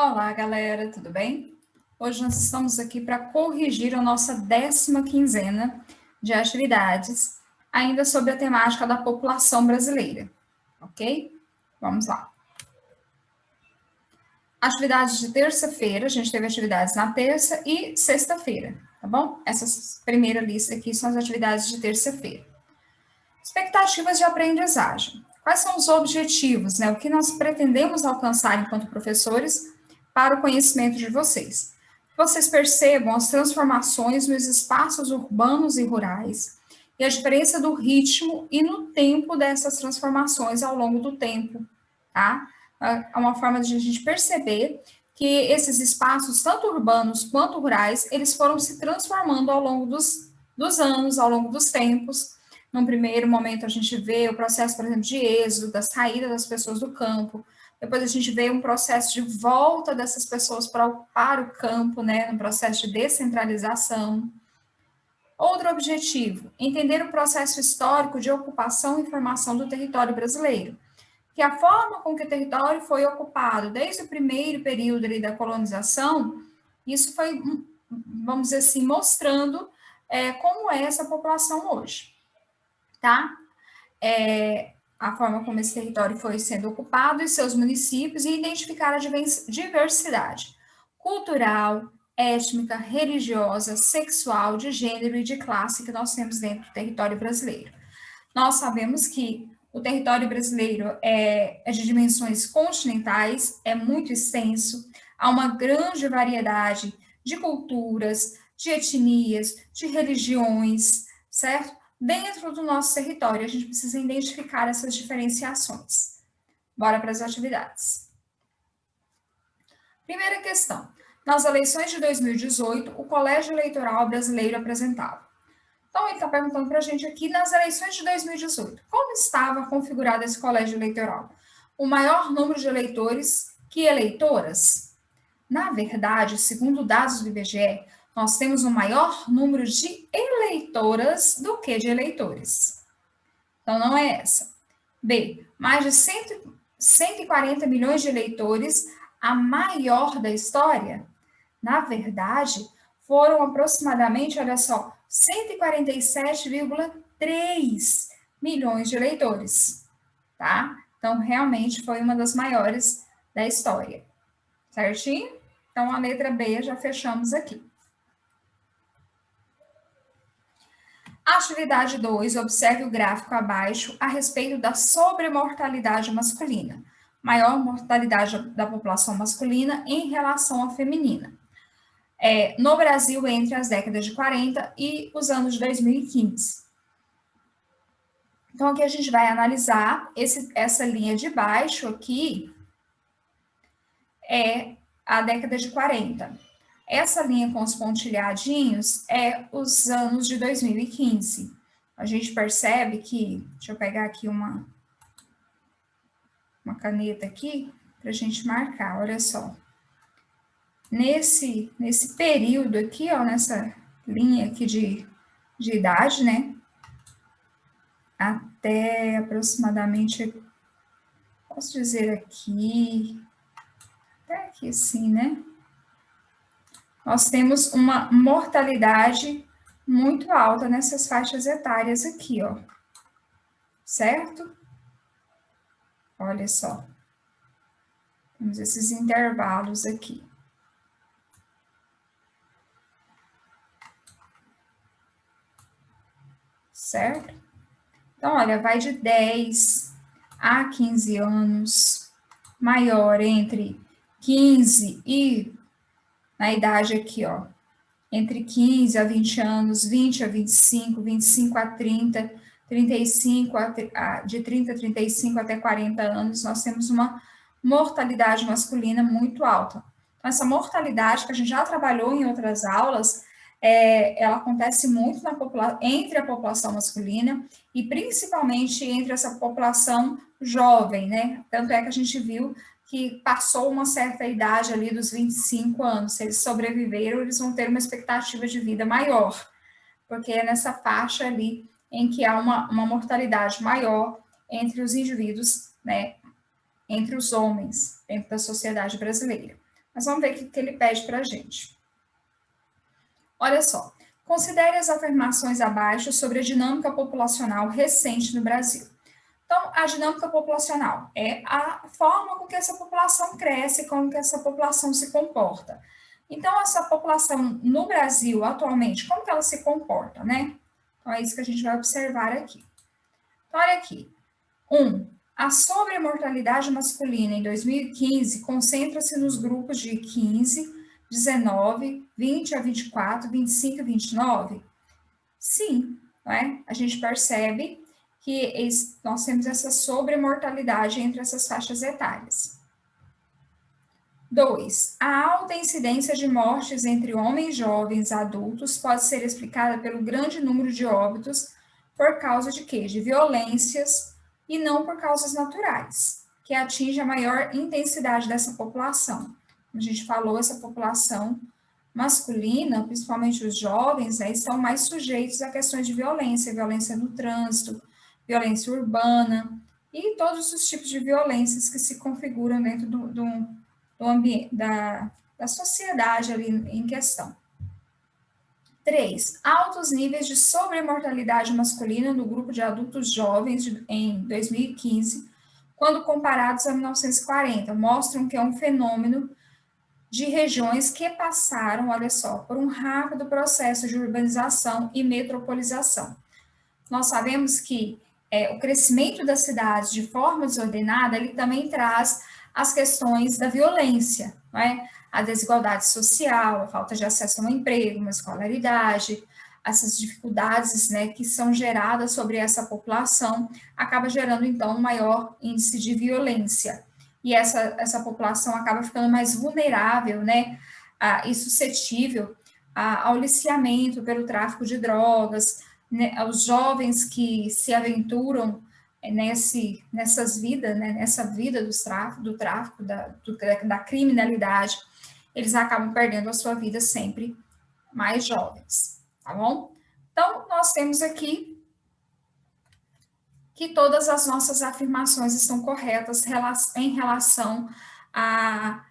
Olá, galera, tudo bem? Hoje nós estamos aqui para corrigir a nossa 10ª quinzena de atividades, ainda sobre a temática da população brasileira, ok? Vamos lá. Atividades de terça-feira, a gente teve atividades na terça e sexta-feira, tá bom? Essa primeira lista aqui são as atividades de terça-feira. Expectativas de aprendizagem. Quais são os objetivos, né? O que nós pretendemos alcançar enquanto professores para o conhecimento de vocês? Vocês percebam as transformações nos espaços urbanos e rurais e a diferença do ritmo e no tempo dessas transformações ao longo do tempo, tá? É uma forma de a gente perceber que esses espaços, tanto urbanos quanto rurais, eles foram se transformando ao longo dos anos, ao longo dos tempos. Num primeiro momento, a gente vê o processo, por exemplo, de êxodo, da saída das pessoas do campo. Depois a gente vê um processo de volta dessas pessoas para o campo, né, um processo de descentralização. Outro objetivo, entender o processo histórico de ocupação e formação do território brasileiro, que a forma com que o território foi ocupado desde o primeiro período ali da colonização, isso foi, vamos dizer assim, mostrando como é essa população hoje, tá? A forma como esse território foi sendo ocupado e seus municípios e identificar a diversidade cultural, étnica, religiosa, sexual, de gênero e de classe que nós temos dentro do território brasileiro. Nós sabemos que o território brasileiro é de dimensões continentais, é muito extenso, há uma grande variedade de culturas, de etnias, de religiões, certo? Dentro do nosso território, a gente precisa identificar essas diferenciações. Bora para as atividades. Primeira questão. Nas eleições de 2018, o Colégio Eleitoral Brasileiro apresentava. Então, ele está perguntando para a gente aqui, nas eleições de 2018, como estava configurado esse colégio eleitoral? O maior número de eleitores que eleitoras? Na verdade, segundo dados do IBGE, nós temos um maior número de eleitoras do que de eleitores. Então, não é essa. B, mais de 140 milhões de eleitores, a maior da história? Na verdade, foram aproximadamente, olha só, 147,3 milhões de eleitores, tá? Então, realmente foi uma das maiores da história, certinho? Então, a letra B já fechamos aqui. Atividade 2, observe o gráfico abaixo a respeito da sobremortalidade masculina. Maior mortalidade da população masculina em relação à feminina. No Brasil, entre as décadas de 40 e os anos de 2015. Então, aqui a gente vai analisar essa linha de baixo aqui, é a década de 40. Essa linha com os pontilhadinhos é os anos de 2015. A gente percebe que, deixa eu pegar aqui uma caneta aqui, para a gente marcar, olha só. Nesse período aqui, ó, nessa linha aqui de idade, né, até aproximadamente, posso dizer aqui, até aqui sim, né, nós temos uma mortalidade muito alta nessas faixas etárias aqui, ó, certo? Olha só, temos esses intervalos aqui. Certo? Então, olha, vai de 10 a 15 anos, maior entre 15 e, na idade aqui, ó, entre 15 a 20 anos, 20 a 25, 25 a 30, 35 de 30 a 35 até 40 anos, nós temos uma mortalidade masculina muito alta. Então, essa mortalidade que a gente já trabalhou em outras aulas, ela acontece muito entre a população masculina e principalmente entre essa população jovem, né? Tanto é que a gente viu que passou uma certa idade ali dos 25 anos, se eles sobreviveram, eles vão ter uma expectativa de vida maior, porque é nessa faixa ali em que há uma mortalidade maior entre os indivíduos, né, entre os homens, dentro da sociedade brasileira. Mas vamos ver o que ele pede para a gente. Olha só, considere as afirmações abaixo sobre a dinâmica populacional recente no Brasil. Então, a dinâmica populacional é a forma com que essa população cresce, como que essa população se comporta. Então, essa população no Brasil, atualmente, como que ela se comporta, né? Então, é isso que a gente vai observar aqui. Então, olha aqui. 1. A sobremortalidade masculina em 2015 concentra-se nos grupos de 15, 19, 20 a 24, 25 e 29? Sim, não é? A gente percebe que nós temos essa sobremortalidade entre essas faixas etárias. 2. A alta incidência de mortes entre homens jovens adultos pode ser explicada pelo grande número de óbitos por causa de quê? De violências e não por causas naturais, que atinge a maior intensidade dessa população. Como a gente falou, essa população masculina, principalmente os jovens, né, estão mais sujeitos a questões de violência, violência no trânsito, violência urbana e todos os tipos de violências que se configuram dentro do ambiente, da sociedade ali em questão. 3. Altos níveis de sobremortalidade masculina no grupo de adultos jovens em 2015, quando comparados a 1940, mostram que é um fenômeno de regiões que passaram, olha só, por um rápido processo de urbanização e metropolização. Nós sabemos que o crescimento das cidades de forma desordenada, ele também traz as questões da violência, não é? A desigualdade social, a falta de acesso a um emprego, uma escolaridade, essas dificuldades, né, que são geradas sobre essa população, acaba gerando, então, um maior índice de violência. E essa população acaba ficando mais vulnerável, né, e suscetível ao aliciamento pelo tráfico de drogas, né, os jovens que se aventuram nessas vidas, né, nessa vida do tráfico, da criminalidade, eles acabam perdendo a sua vida sempre mais jovens, tá bom? Então, nós temos aqui que todas as nossas afirmações estão corretas em relação à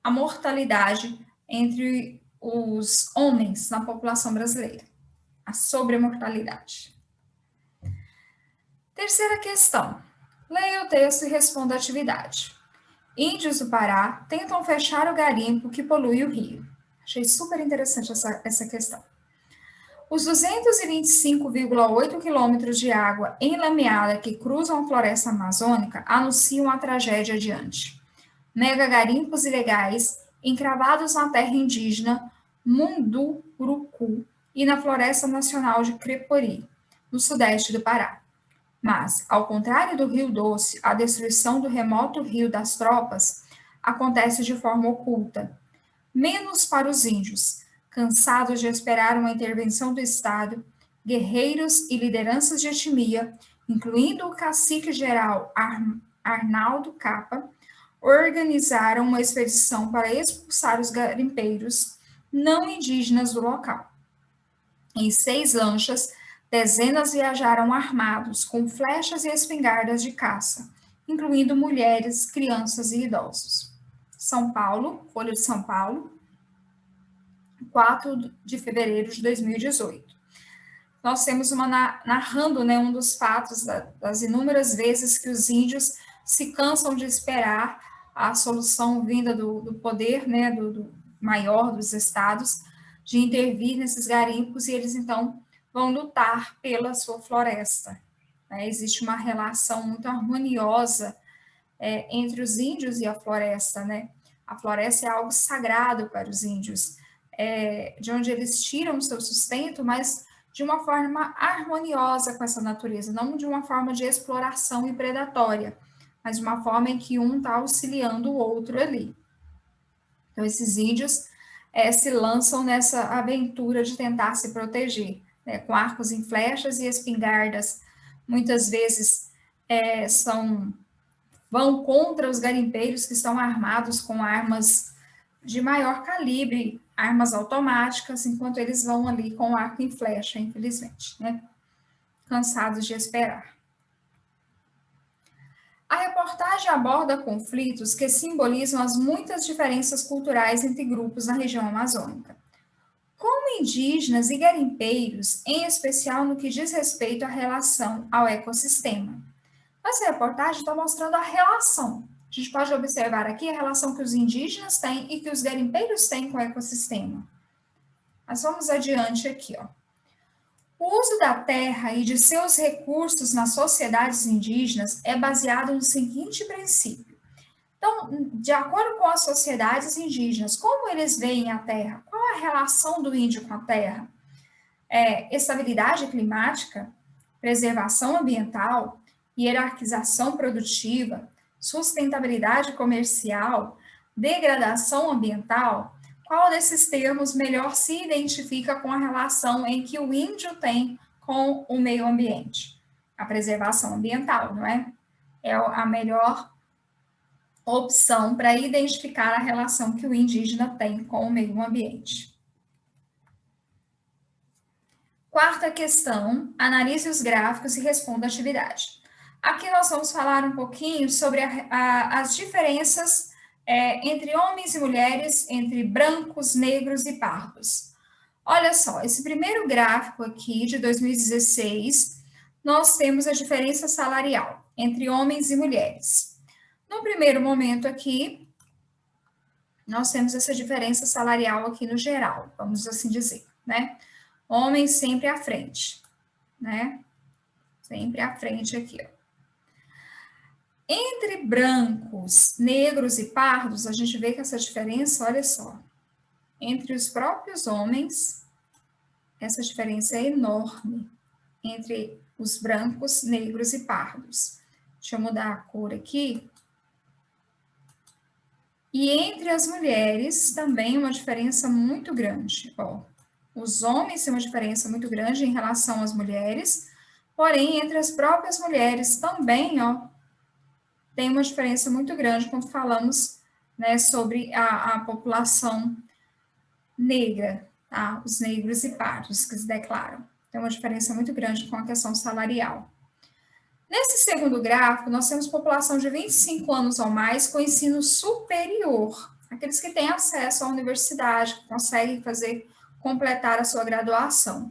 mortalidade entre os homens na população brasileira, a sobremortalidade. Terceira questão. Leia o texto e responda a atividade. Índios do Pará tentam fechar o garimpo que polui o rio. Achei super interessante essa questão. Os 225,8 quilômetros de água enlameada que cruzam a floresta amazônica anunciam a tragédia adiante. Mega garimpos ilegais encravados na terra indígena Munduruku e na Floresta Nacional de Crepori, no sudeste do Pará. Mas, ao contrário do Rio Doce, a destruição do remoto Rio das Tropas acontece de forma oculta, menos para os índios, cansados de esperar uma intervenção do Estado, guerreiros e lideranças de etnia, incluindo o cacique-geral Arnaldo Capa, organizaram uma expedição para expulsar os garimpeiros não indígenas do local. Em 6 lanchas, dezenas viajaram armados com flechas e espingardas de caça, incluindo mulheres, crianças e idosos. São Paulo, Folha de São Paulo, 4 de fevereiro de 2018. Nós temos narrando, né, um dos fatos das inúmeras vezes que os índios se cansam de esperar a solução vinda do poder, né, do maior dos estados, de intervir nesses garimpos, e eles, então, vão lutar pela sua floresta. Né? Existe uma relação muito harmoniosa entre os índios e a floresta, né? A floresta é algo sagrado para os índios, de onde eles tiram o seu sustento, mas de uma forma harmoniosa com essa natureza, não de uma forma de exploração e predatória, mas de uma forma em que um está auxiliando o outro ali. Então, esses índios se lançam nessa aventura de tentar se proteger, né, com arcos e flechas e espingardas, muitas vezes vão contra os garimpeiros que estão armados com armas de maior calibre, armas automáticas, enquanto eles vão ali com arco e flecha, infelizmente, né, cansados de esperar. A reportagem aborda conflitos que simbolizam as muitas diferenças culturais entre grupos na região amazônica, como indígenas e garimpeiros, em especial no que diz respeito à relação ao ecossistema. Essa reportagem está mostrando a relação. A gente pode observar aqui a relação que os indígenas têm e que os garimpeiros têm com o ecossistema. Mas vamos adiante aqui, ó. O uso da terra e de seus recursos nas sociedades indígenas é baseado no seguinte princípio. Então, de acordo com as sociedades indígenas, como eles veem a terra? Qual a relação do índio com a terra? Estabilidade climática, preservação ambiental, hierarquização produtiva, sustentabilidade comercial, degradação ambiental. Qual desses termos melhor se identifica com a relação em que o índio tem com o meio ambiente? A preservação ambiental, não é? É a melhor opção para identificar a relação que o indígena tem com o meio ambiente. Quarta questão, analise os gráficos e responda a atividade. Aqui nós vamos falar um pouquinho sobre as diferenças entre homens e mulheres, entre brancos, negros e pardos. Olha só, esse primeiro gráfico aqui de 2016, nós temos a diferença salarial entre homens e mulheres. No primeiro momento aqui, nós temos essa diferença salarial aqui no geral, vamos assim dizer, né? Homens sempre à frente, né? Sempre à frente aqui, ó. Entre brancos, negros e pardos, a gente vê que essa diferença, olha só, entre os próprios homens, essa diferença é enorme entre os brancos, negros e pardos. Deixa eu mudar a cor aqui. E entre as mulheres também uma diferença muito grande. Ó, os homens têm uma diferença muito grande em relação às mulheres, porém entre as próprias mulheres também, ó, tem uma diferença muito grande quando falamos, né, sobre a população negra, tá? Os negros e pardos que se declaram. Tem uma diferença muito grande com a questão salarial. Nesse segundo gráfico, nós temos população de 25 anos ou mais com ensino superior, aqueles que têm acesso à universidade, que conseguem completar a sua graduação.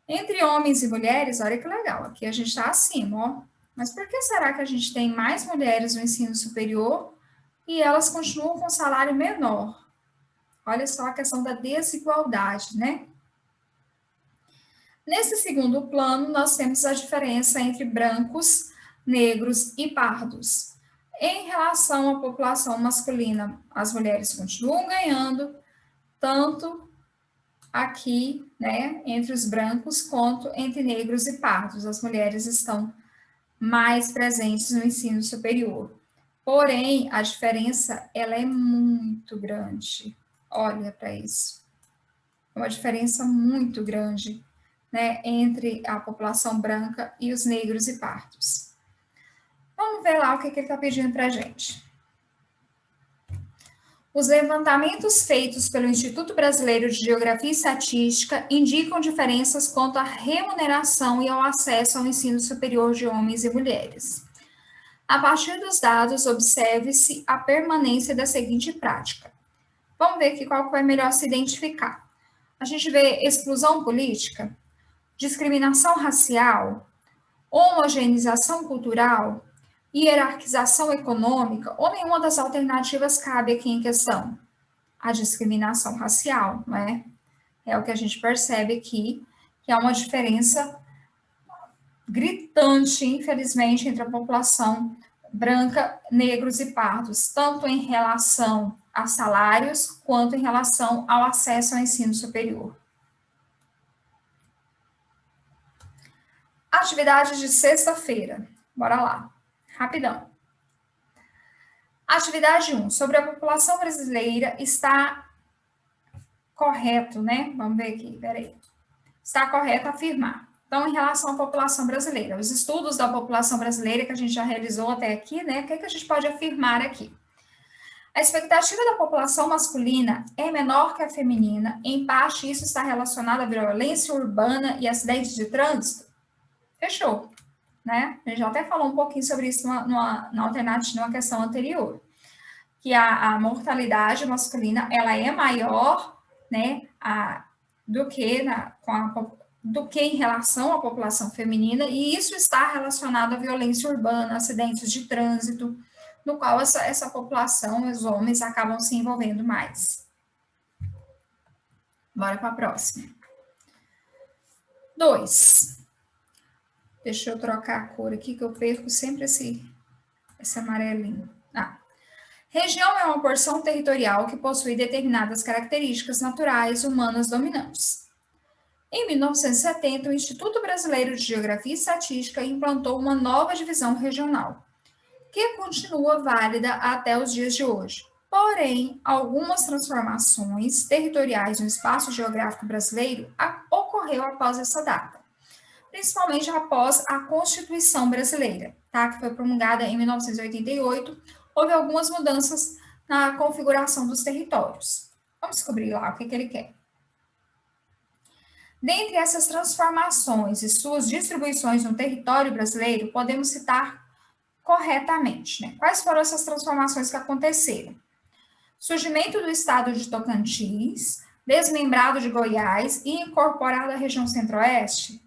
Entre homens e mulheres, olha que legal, aqui a gente está acima, ó. Mas por que será que a gente tem mais mulheres no ensino superior e elas continuam com salário menor? Olha só a questão da desigualdade, né? Nesse segundo plano, nós temos a diferença entre brancos, negros e pardos. Em relação à população masculina, as mulheres continuam ganhando, tanto aqui, né, entre os brancos, quanto entre negros e pardos. As mulheres estão mais presentes no ensino superior. Porém, a diferença, ela é muito grande. Olha para isso. É uma diferença muito grande, né, entre a população branca e os negros e pardos. Vamos ver lá o que ele está pedindo para a gente. Os levantamentos feitos pelo Instituto Brasileiro de Geografia e Estatística indicam diferenças quanto à remuneração e ao acesso ao ensino superior de homens e mulheres. A partir dos dados, observe-se a permanência da seguinte prática. Vamos ver aqui qual vai melhor se identificar. A gente vê exclusão política, discriminação racial, homogeneização cultural, hierarquização econômica, ou nenhuma das alternativas cabe aqui em questão? A discriminação racial, não é? É o que a gente percebe aqui, que há uma diferença gritante, infelizmente, entre a população branca, negros e pardos, tanto em relação a salários, quanto em relação ao acesso ao ensino superior. Atividade de sexta-feira. Bora lá. Rapidão. Atividade 1. Sobre a população brasileira está correto, né? Vamos ver aqui, peraí. Está correto afirmar. Então, em relação à população brasileira, os estudos da população brasileira que a gente já realizou até aqui, né? O que a gente pode afirmar aqui? A expectativa da população masculina é menor que a feminina. Em parte, isso está relacionado à violência urbana e acidentes de trânsito? Fechou. né? A gente já até falou um pouquinho sobre isso na alternativa, numa questão anterior, que a mortalidade masculina, ela é maior, né, do que do que em relação à população feminina, e isso está relacionado à violência urbana, acidentes de trânsito, no qual essa população, os homens, acabam se envolvendo mais. Bora para a próxima. 2. Deixa eu trocar a cor aqui, que eu perco sempre esse amarelinho. Região é uma porção territorial que possui determinadas características naturais humanas dominantes. Em 1970, o Instituto Brasileiro de Geografia e Estatística implantou uma nova divisão regional, que continua válida até os dias de hoje. Porém, algumas transformações territoriais no espaço geográfico brasileiro ocorreu após essa data, principalmente após a Constituição Brasileira, tá? Que foi promulgada em 1988, houve algumas mudanças na configuração dos territórios. Vamos descobrir lá o que ele quer. Dentre essas transformações e suas distribuições no território brasileiro, podemos citar corretamente, né? Quais foram essas transformações que aconteceram? Surgimento do estado de Tocantins, desmembrado de Goiás e incorporado à região centro-oeste.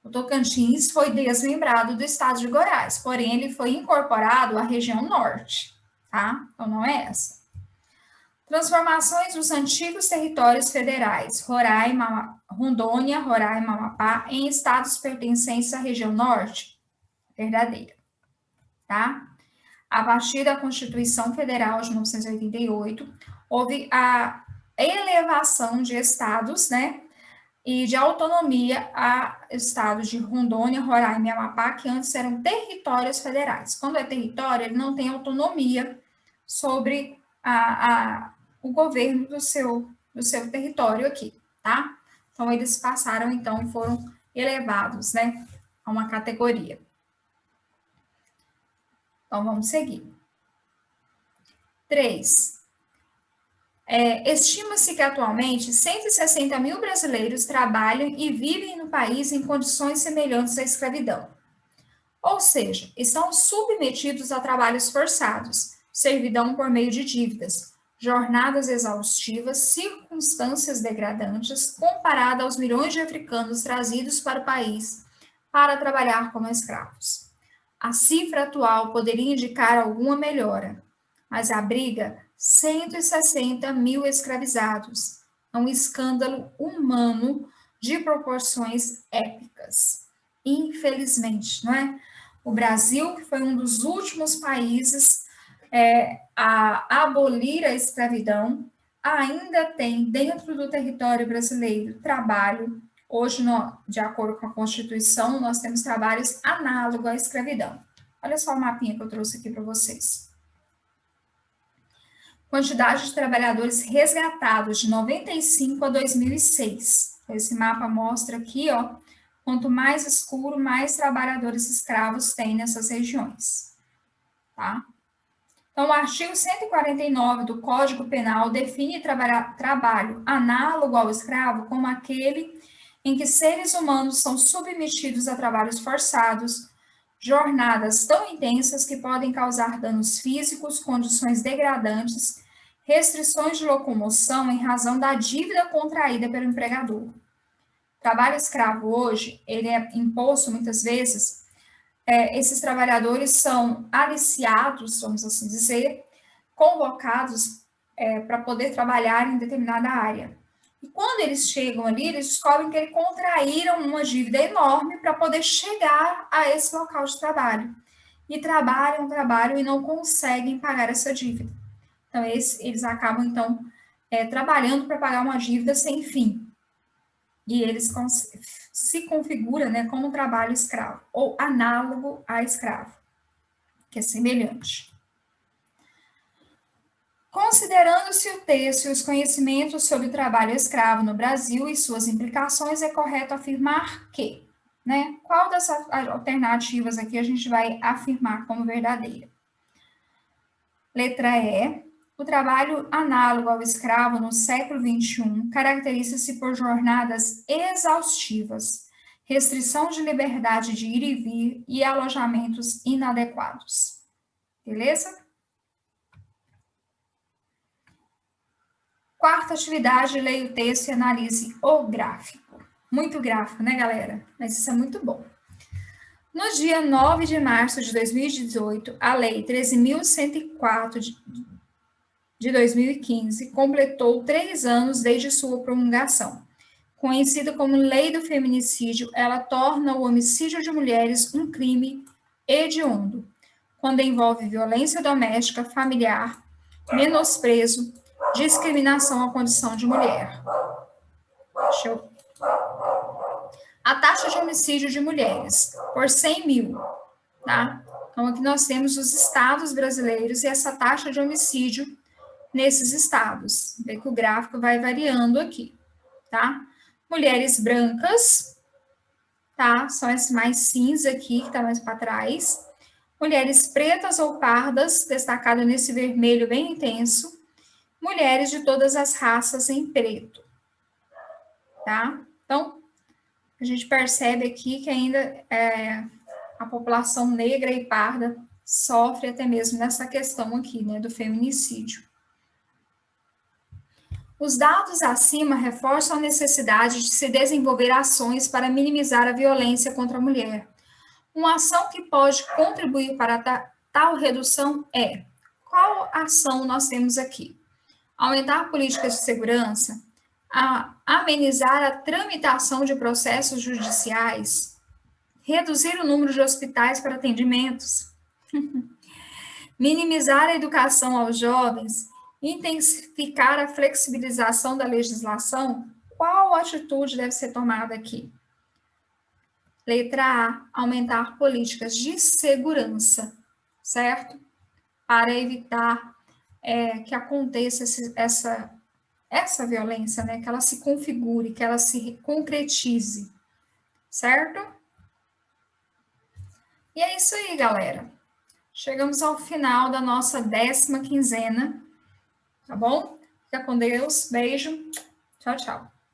O Tocantins foi desmembrado do estado de Goiás, porém ele foi incorporado à região norte, tá? Então não é essa. Transformações dos antigos territórios federais, Roraima, Rondônia, Roraima, Amapá, em estados pertencentes à região norte, verdadeira, tá? A partir da Constituição Federal de 1988, houve a elevação de estados, né, e de autonomia a estados de Rondônia, Roraima e Amapá, que antes eram territórios federais. Quando é território, ele não tem autonomia sobre o governo do seu território aqui, tá? Então, eles passaram, então, foram elevados, né, a uma categoria. Então, vamos seguir. 3. Estima-se que atualmente 160 mil brasileiros trabalham e vivem no país em condições semelhantes à escravidão. Ou seja, estão submetidos a trabalhos forçados, servidão por meio de dívidas, jornadas exaustivas, circunstâncias degradantes, comparada aos milhões de africanos trazidos para o país para trabalhar como escravos. A cifra atual poderia indicar alguma melhora, mas abriga 160 mil escravizados. É um escândalo humano de proporções épicas. Infelizmente, não é? O Brasil, que foi um dos últimos países a abolir a escravidão, ainda tem dentro do território brasileiro trabalho. Hoje, de acordo com a Constituição, nós temos trabalhos análogos à escravidão. Olha só o mapinha que eu trouxe aqui para vocês. Quantidade de trabalhadores resgatados de 95 a 2006. Esse mapa mostra aqui, ó, quanto mais escuro, mais trabalhadores escravos tem nessas regiões, tá? Então, o artigo 149 do Código Penal define trabalho análogo ao escravo como aquele em que seres humanos são submetidos a trabalhos forçados, jornadas tão intensas que podem causar danos físicos, condições degradantes, restrições de locomoção em razão da dívida contraída pelo empregador. Trabalho escravo hoje, ele é imposto muitas vezes, esses trabalhadores são aliciados, vamos assim dizer, convocados para poder trabalhar em determinada área. E quando eles chegam ali, eles descobrem que eles contraíram uma dívida enorme para poder chegar a esse local de trabalho. E trabalham e não conseguem pagar essa dívida. Então, eles acabam, então, trabalhando para pagar uma dívida sem fim. E eles se configuram, né, como trabalho escravo, ou análogo a escravo, que é semelhante. Considerando-se o texto e os conhecimentos sobre o trabalho escravo no Brasil e suas implicações, é correto afirmar que, né, qual dessas alternativas aqui a gente vai afirmar como verdadeira? Letra E. O trabalho análogo ao escravo no século XXI caracteriza-se por jornadas exaustivas, restrição de liberdade de ir e vir e alojamentos inadequados. Beleza? Quarta atividade, leia o texto e analise o gráfico. Muito gráfico, né, galera? Mas isso é muito bom. No dia 9 de março de 2018, a Lei 13.104 de 2015 completou 3 anos desde sua promulgação. Conhecida como Lei do Feminicídio, ela torna o homicídio de mulheres um crime hediondo, quando envolve violência doméstica, familiar, menosprezo, discriminação à condição de mulher. A taxa de homicídio de mulheres por 100 mil, tá? Então, aqui nós temos os estados brasileiros e essa taxa de homicídio nesses estados. Vê que o gráfico vai variando aqui, tá? Mulheres brancas, tá? São esses mais cinza aqui, que tá mais para trás. Mulheres pretas ou pardas, destacado nesse vermelho bem intenso. Mulheres de todas as raças em preto, tá? Então, a gente percebe aqui que ainda a população negra e parda sofre até mesmo nessa questão aqui, né, do feminicídio. Os dados acima reforçam a necessidade de se desenvolver ações para minimizar a violência contra a mulher. Uma ação que pode contribuir para tal redução é: qual ação nós temos aqui? Aumentar políticas de segurança, amenizar a tramitação de processos judiciais, reduzir o número de hospitais para atendimentos, minimizar a educação aos jovens, intensificar a flexibilização da legislação. Qual atitude deve ser tomada aqui? Letra A, aumentar políticas de segurança, certo? Para evitar que aconteça essa violência, né? Que ela se configure, que ela se concretize, certo? E é isso aí, galera. Chegamos ao final da nossa 10ª quinzena, tá bom? Fica com Deus, beijo, tchau, tchau.